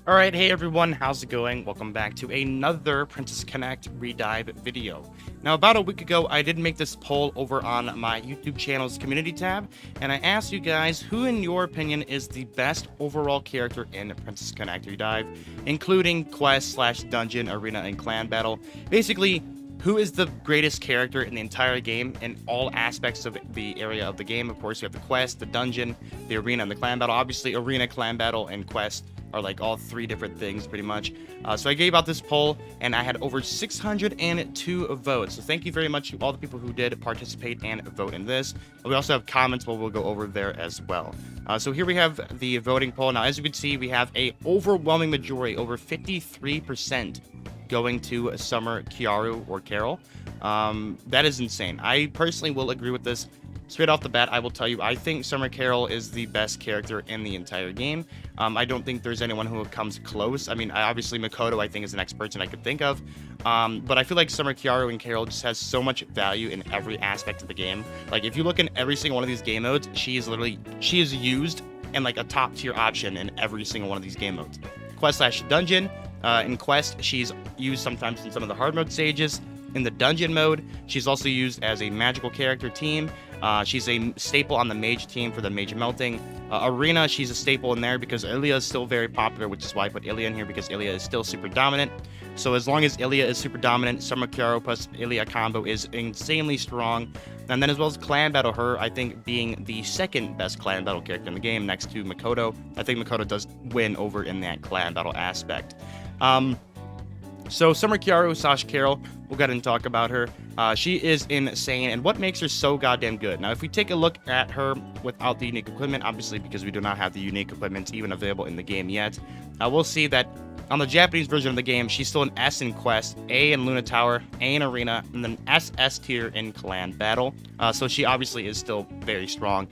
All right, hey everyone, how's it going? Welcome back to another Princess Connect redive video. Now, about a week ago, I did make this poll over on my YouTube channel's community tab, and I asked you guys who, in your opinion, is the best overall character in Princess Connect redive, including quest slash dungeon, arena, and clan battle. Basically, who is the greatest character in the entire game in all aspects of the area of the game. Of course, you have the quest, the dungeon, the arena, and the clan battle. Obviously, arena, clan battle, and quest are like all three different things pretty much. So I gave out this poll and I had over 602 votes. So thank you very much to all the people who did participate and vote in this. We also have comments, but we'll go over there as well. So here we have the voting poll. Now, as you can see, we have a overwhelming majority, over 53%, going to Summer Kiaru or Carol. That is insane. I personally will agree with this. Straight off the bat, I will tell you, I think Summer Carol is the best character in the entire game. I don't think there's anyone who comes close. I mean, obviously Makoto, I think, is the next person I could think of. But I feel like Summer Kiaru and Carol just has so much value in every aspect of the game. Like, if you look in every single one of these game modes, she is used and like a top tier option in every single one of these game modes. Quest slash dungeon. In Quest, she's used sometimes in some of the hard mode stages. In the dungeon mode, she's also used as a magical character team. She's a staple on the mage team for the mage melting. Arena, she's a staple in there because Ilya is still very popular, which is why I put Ilya in here, because Ilya is still super dominant. So as long as Ilya is super dominant, Summer Kiaru plus Ilya combo is insanely strong. And then as well as clan battle, her, I think, being the second best clan battle character in the game next to Makoto. I think Makoto does win over in that clan battle aspect. So Summer Kiaru / Carol, we'll go ahead and talk about her. She is insane, and what makes her so goddamn good? Now, if we take a look at her without the unique equipment, obviously because we do not have the unique equipment even available in the game yet, we'll see that on the Japanese version of the game, she's still an S in Quest, A in Luna Tower, A in Arena, and then SS tier in Clan Battle. So she obviously is still very strong,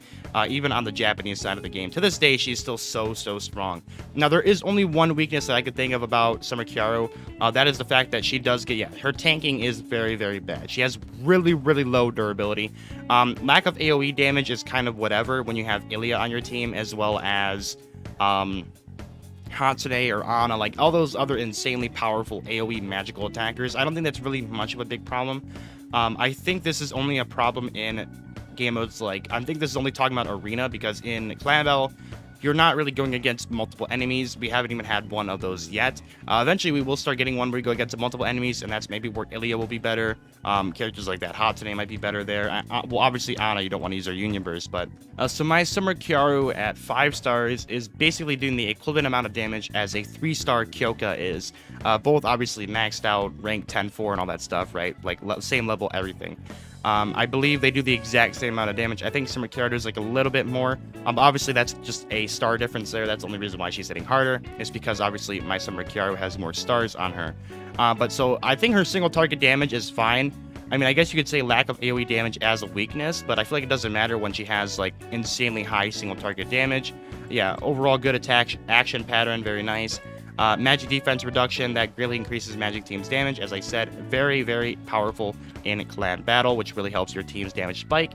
even on the Japanese side of the game. To this day, she's still so strong. Now, there is only one weakness that I could think of about Summer Kiaru. That is the fact that she does get, her tanking is very bad. She has really low durability. Lack of AoE damage is kind of whatever when you have Ilya on your team, as well as Hatsune or Ana, like all those other insanely powerful AoE magical attackers. I don't think that's really much of a big problem. I think this is only a problem in game modes like, I think this is only talking about Arena, because in Clan Battle, you're not really going against multiple enemies. We haven't even had one of those yet. Eventually, we will start getting one where we go against multiple enemies, and that's maybe where Ilya will be better. Characters like that, Hatsune might be better there. Well, obviously, Ana, you don't want to use her Union Burst, but... so my Summer Kiaru at 5 stars is basically doing the equivalent amount of damage as a 3-star Kyoka is. Both obviously maxed out, rank 10-4 and all that stuff, right? Like, same level, everything. I believe they do the exact same amount of damage. I think Summer Kiaru does like a little bit more. Obviously, that's just a star difference there. That's the only reason why she's hitting harder. It's because obviously my Summer Kiaru has more stars on her. But so I think her single target damage is fine. I mean, I guess you could say lack of AoE damage as a weakness, but I feel like it doesn't matter when she has like insanely high single target damage. Yeah, overall good attack action pattern, very nice. Magic defense reduction, that greatly increases magic team's damage. As I said, very powerful in clan battle, which really helps your team's damage spike.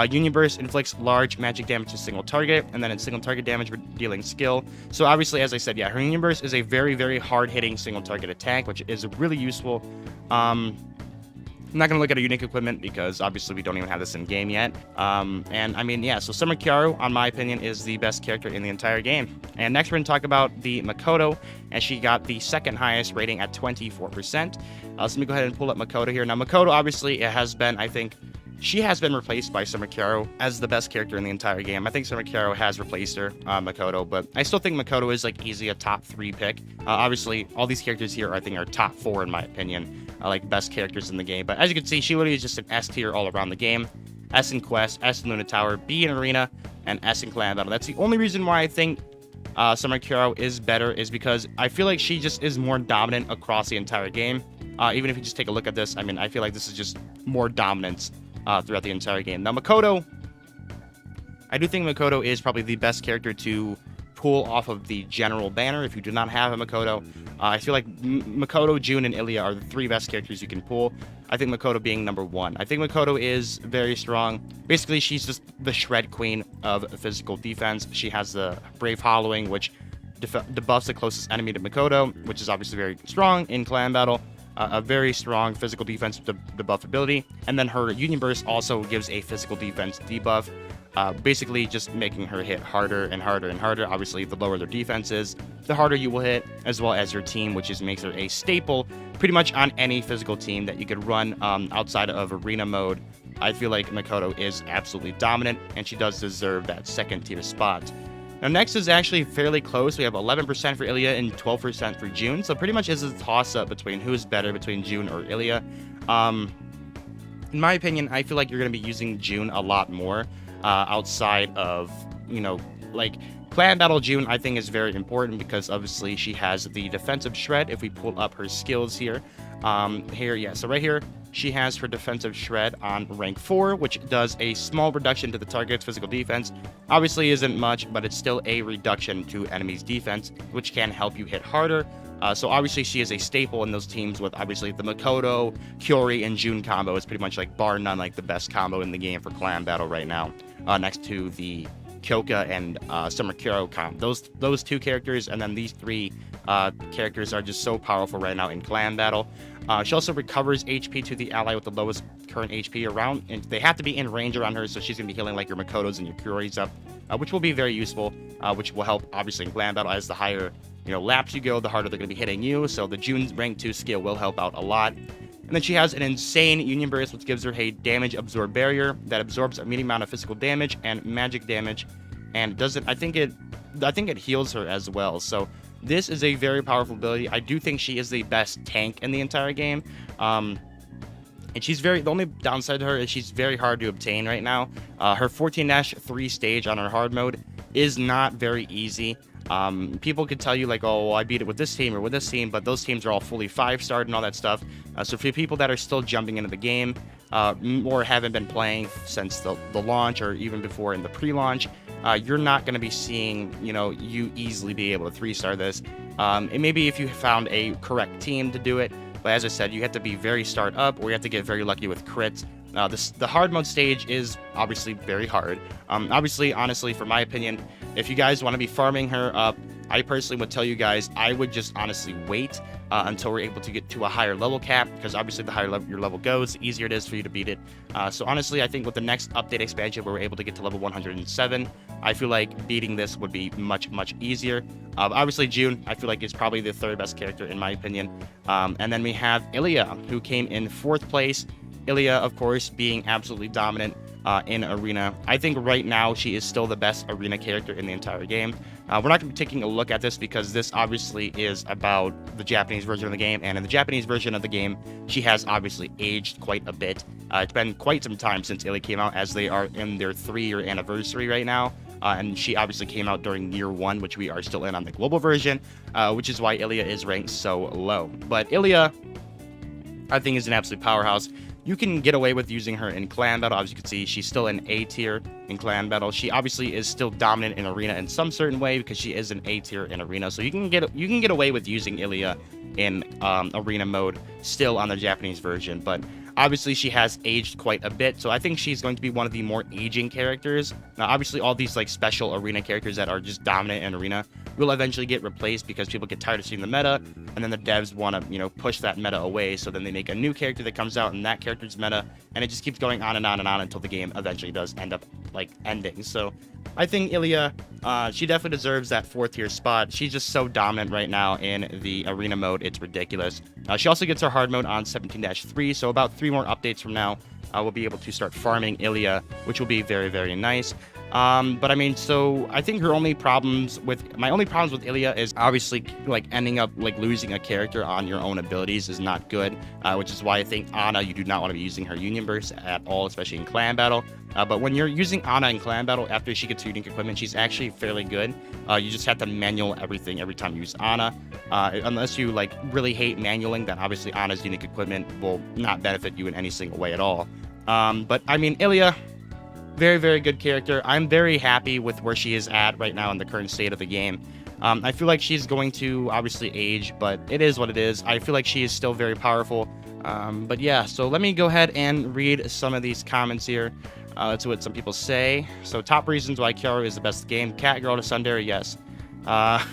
Union Burst inflicts large magic damage to single target, and then in single target damage dealing skill. So obviously, as I said, yeah, her Union Burst is a very hard-hitting single target attack, which is really useful. I'm not going to look at a unique equipment because obviously we don't even have this in game yet. And I mean, yeah, so Summer Kiaru, on my opinion, is the best character in the entire game. And next we're going to talk about the Makoto, and she got the second highest rating at 24%. So let me go ahead and pull up Makoto here. Now, Makoto, obviously, it has been, I think, she has been replaced by Summer Kiaru as the best character in the entire game. I think Summer Kiaru has replaced her, Makoto, but I still think Makoto is like easily a top 3 pick. Obviously, all these characters here I think are top 4 in my opinion, like best characters in the game. But as you can see, she literally is just an S tier all around the game. S in Quest, S in Luna Tower, B in Arena, and S in Clan Battle. That's the only reason why I think Summer Kiaru is better, is because I feel like she just is more dominant across the entire game. Even if you just take a look at this, I mean, I feel like this is just more dominance throughout the entire game. Now, Makoto, I do think Makoto is probably the best character to pull off of the general banner. If you do not have a Makoto, I feel like Makoto, June, and Ilya are the 3 best characters you can pull. I think Makoto being number 1. I think Makoto is very strong. Basically, she's just the shred queen of physical defense. She has the Brave Hollowing, which debuffs the closest enemy to Makoto, which is obviously very strong in clan battle. A very strong physical defense debuff ability. And then her Union Burst also gives a physical defense debuff, basically just making her hit harder and harder and harder. Obviously, the lower their defense is, the harder you will hit, as well as your team, which is makes her a staple pretty much on any physical team that you could run outside of arena mode. I feel like Makoto is absolutely dominant, and she does deserve that second tier spot. Now, next is actually fairly close. We have 11% for Ilya and 12% for June. So pretty much is a toss-up between who's better between June or Ilya. In my opinion, I feel like you're going to be using June a lot more outside of, like clan battle. June, I think, is very important because obviously she has the defensive shred. If we pull up her skills here, so right here, she has her defensive shred on rank 4, which does a small reduction to the target's physical defense. Obviously isn't much, but it's still a reduction to enemies' defense, which can help you hit harder. So obviously she is a staple in those teams with obviously the Makoto, Kyori, and June combo is pretty much like bar none like the best combo in the game for clan battle right now, next to the Kyoka and Summer Chiro combo. Those two characters and then these three characters are just so powerful right now in clan battle. She also recovers HP to the ally with the lowest current HP around, and they have to be in range around her, so she's going to be healing like your Makotos and your Kyoris up, which will be very useful, which will help obviously in clan battle. As the higher laps you go, the harder they're going to be hitting you, so the June's rank 2 skill will help out a lot. And then she has an insane Union Burst, which gives her a damage absorb barrier that absorbs a medium amount of physical damage and magic damage, and I think it heals her as well. So this is a very powerful ability. I do think she is the best tank in the entire game. And the only downside to her is she's very hard to obtain right now. Her 14-3 stage on her hard mode is not very easy. People could tell you like, oh, well, I beat it with this team or with this team, but those teams are all fully 5-starred and all that stuff. So for people that are still jumping into the game or haven't been playing since the launch or even before in the pre-launch, you're not going to be seeing, you easily be able to 3-star this. And maybe if you found a correct team to do it, but as I said, you have to be very start up or you have to get very lucky with crits. The hard mode stage is obviously very hard. Obviously, honestly, for my opinion, if you guys want to be farming her up, I personally would tell you guys, I would just honestly wait until we're able to get to a higher level cap, because obviously the higher your level goes, the easier it is for you to beat it. So honestly, I think with the next update expansion where we're able to get to level 107, I feel like beating this would be much, much easier. Obviously, June, I feel like is probably the third best character in my opinion. And then we have Ilya, who came in 4th place. Ilya, of course, being absolutely dominant in Arena. I think right now she is still the best Arena character in the entire game. We're not going to be taking a look at this because this obviously is about the Japanese version of the game, and in the Japanese version of the game, she has obviously aged quite a bit. It's been quite some time since Ilya came out, as they are in their 3-year anniversary right now. And she obviously came out during year 1, which we are still in on the global version, which is why Ilya is ranked so low. But Ilya, I think, is an absolute powerhouse. You can get away with using her in clan battle. As you can see, she's still an A tier in clan battle. She obviously is still dominant in arena in some certain way because she is an A tier in arena. So you can get away with using Ilya in arena mode still on the Japanese version. But obviously she has aged quite a bit, so I think she's going to be one of the more aging characters. Now, obviously all these like special arena characters that are just dominant in arena will eventually get replaced because people get tired of seeing the meta, and then the devs want to, push that meta away, so then they make a new character that comes out in that character's meta, and it just keeps going on and on and on until the game eventually does end up like ending. So I think Ilya, she definitely deserves that 4th tier spot. She's just so dominant right now in the arena mode, it's ridiculous. She also gets her hard mode on 17-3, so about 3 more updates from now, we'll be able to start farming Ilya, which will be very, very nice. But I mean, so I think my only problems with Ilya is obviously like ending up like losing a character on your own abilities is not good, which is why I think Ana, you do not want to be using her Union Burst at all, especially in clan battle. But when you're using Ana in clan battle, after she gets her unique equipment, she's actually fairly good. You just have to manual everything every time you use Ana. Unless you like really hate manualing, then obviously Ana's unique equipment will not benefit you in any single way at all. But I mean, Ilya, very, very good character. I'm very happy with where she is at right now in the current state of the game. I feel like she's going to obviously age, but it is what it is. I feel like she is still very powerful. But yeah, so let me go ahead and read some of these comments here. Let's see what some people say. So top reasons why Chiro is the best game. Cat girl to Sundari, yes. Uh,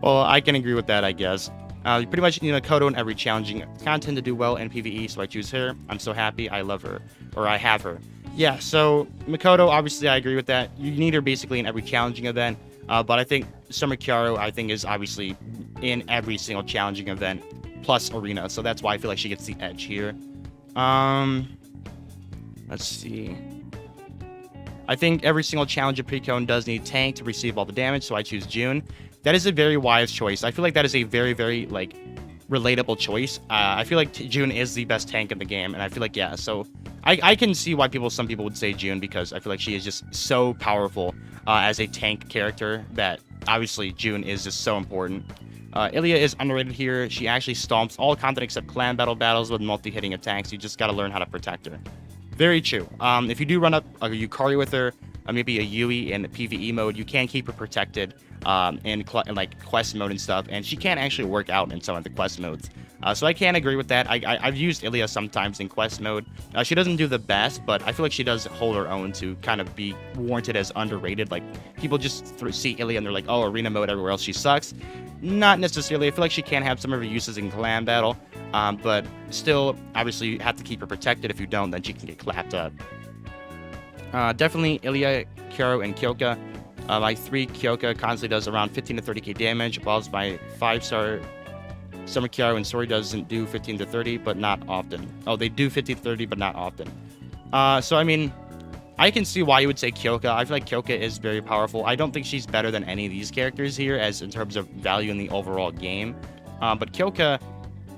well, I can agree with that, I guess. You pretty much need a Makoto in every challenging content to do well in PvE, so I choose her. I'm so happy I love her, or I have her. Yeah, so Makoto, obviously I agree with that. You need her basically in every challenging event, but I think Summer Chiro, I think, is obviously in every single challenging event, plus Arena, so that's why I feel like she gets the edge here. Let's see. I think every single challenge of Priconne does need tank to receive all the damage, so I choose June. That is a very wise choice. I feel like that is a very, very, like, relatable choice. I feel like June is the best tank in the game, and I feel like, yeah, so I can see why some people would say June, because I feel like she is just so powerful as a tank character that obviously June is just so important. Ilya is underrated here. She actually stomps all content except clan battles with multi-hitting attacks. You just gotta learn how to protect her. Very true. If you do run up a Yukari with her, maybe a Yui in the PvE mode, you can keep her protected in like quest mode and stuff, and she can actually work out in some of the quest modes. So I can agree with that. I've used Ilya sometimes in quest mode. She doesn't do the best, but I feel like she does hold her own to kind of be warranted as underrated. Like, people just see Ilya and they're like, oh, arena mode, everywhere else she sucks. Not necessarily. I feel like she can have some of her uses in clan battle, but still, obviously, you have to keep her protected. If you don't, then she can get clapped up. Definitely Ilya, Chiro, and Kyoka. My 3 Kyoka constantly does around 15 to 30k damage, whilst my 5-star Summer Chiro and Sori doesn't do 15 to 30, but not often. Oh, they do 15 to 30, but not often. So, I mean, I can see why you would say Kyoka. I feel like Kyoka is very powerful. I don't think she's better than any of these characters here as in terms of value in the overall game. But Kyoka,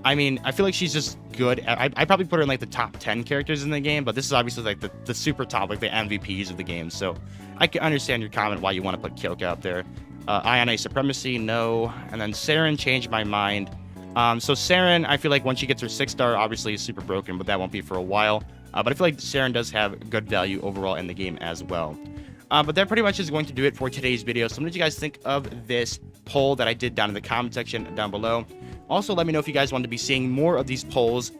I mean, I feel like she's just good. I probably put her in like the top 10 characters in the game, but this is obviously like the super top, like the MVPs of the game. So I can understand your comment why you want to put Kyoka up there. Ion Supremacy, no. And then Saren changed my mind. So Saren, I feel like once she gets her 6-star, obviously is super broken, but that won't be for a while. But I feel like Saren does have good value overall in the game as well. But that pretty much is going to do it for today's video. So what did you guys think of this poll that I did down in the comment section down below? Also, let me know if you guys want to be seeing more of these polls.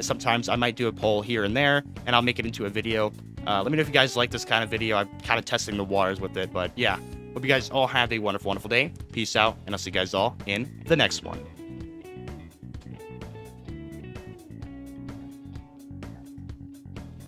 Sometimes I might do a poll here and there, and I'll make it into a video. Let me know if you guys like this kind of video. I'm kind of testing the waters with it. But yeah, hope you guys all have a wonderful, wonderful day. Peace out, and I'll see you guys all in the next one.